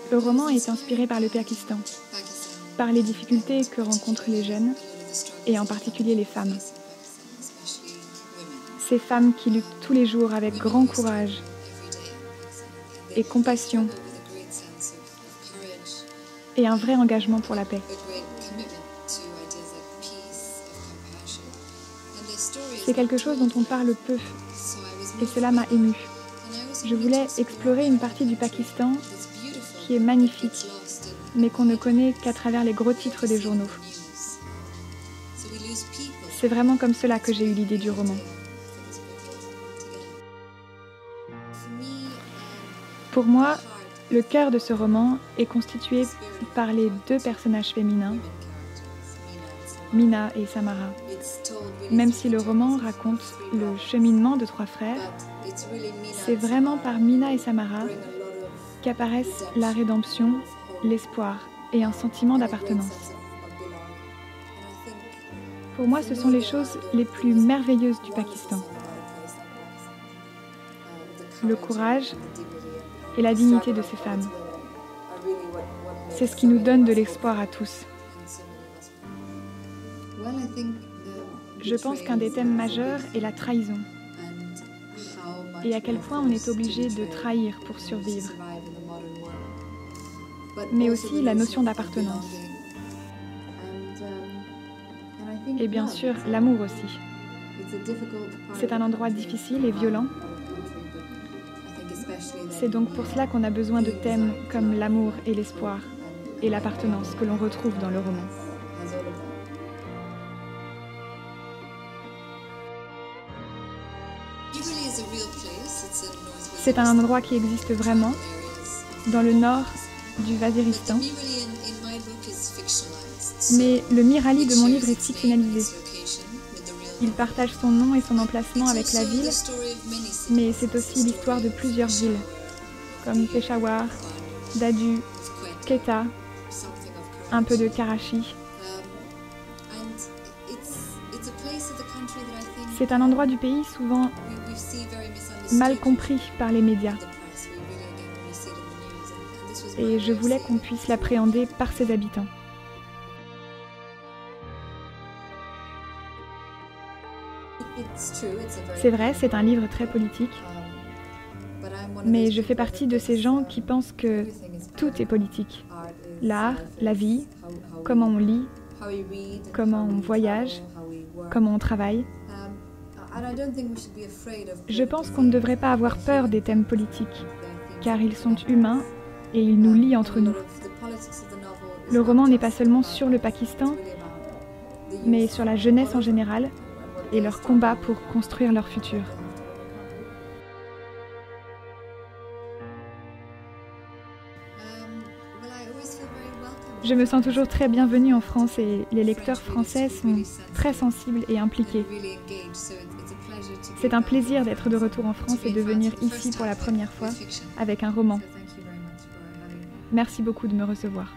Le roman est inspiré par le Pakistan, par les difficultés que rencontrent les jeunes, et en particulier les femmes. Ces femmes qui luttent tous les jours avec grand courage et compassion et un vrai engagement pour la paix. C'est quelque chose dont on parle peu, et cela m'a émue. Je voulais explorer une partie du Pakistan qui est magnifique, mais qu'on ne connaît qu'à travers les gros titres des journaux. C'est vraiment comme cela que j'ai eu l'idée du roman. Pour moi, le cœur de ce roman est constitué par les deux personnages féminins, Meena et Samara. Même si le roman raconte le cheminement de trois frères, c'est vraiment par Meena et Samara qu'apparaissent la rédemption, l'espoir et un sentiment d'appartenance. Pour moi, ce sont les choses les plus merveilleuses du Pakistan. Le courage et la dignité de ces femmes. C'est ce qui nous donne de l'espoir à tous. Je pense qu'un des thèmes majeurs est la trahison. Et à quel point on est obligé de trahir pour survivre. Mais aussi la notion d'appartenance. Et bien sûr, l'amour aussi. C'est un endroit difficile et violent. C'est donc pour cela qu'on a besoin de thèmes comme l'amour et l'espoir et l'appartenance que l'on retrouve dans le roman. C'est un endroit qui existe vraiment, dans le nord du Waziristan. Mais le Mir Ali de mon livre est fictionnalisé. Il partage son nom et son emplacement avec la ville, mais c'est aussi l'histoire de plusieurs villes, comme Peshawar, Dadu, Quetta, un peu de Karachi. C'est un endroit du pays souvent mal compris par les médias. Et je voulais qu'on puisse l'appréhender par ses habitants. C'est vrai, c'est un livre très politique, mais je fais partie de ces gens qui pensent que tout est politique. L'art, la vie, comment on lit, comment on voyage, comment on travaille. Je pense qu'on ne devrait pas avoir peur des thèmes politiques, car ils sont humains et ils nous lient entre nous. Le roman n'est pas seulement sur le Pakistan, mais sur la jeunesse en général et leur combat pour construire leur futur. Je me sens toujours très bienvenue en France et les lecteurs français sont très sensibles et impliqués. C'est un plaisir d'être de retour en France et de venir ici pour la première fois avec un roman. Merci beaucoup de me recevoir.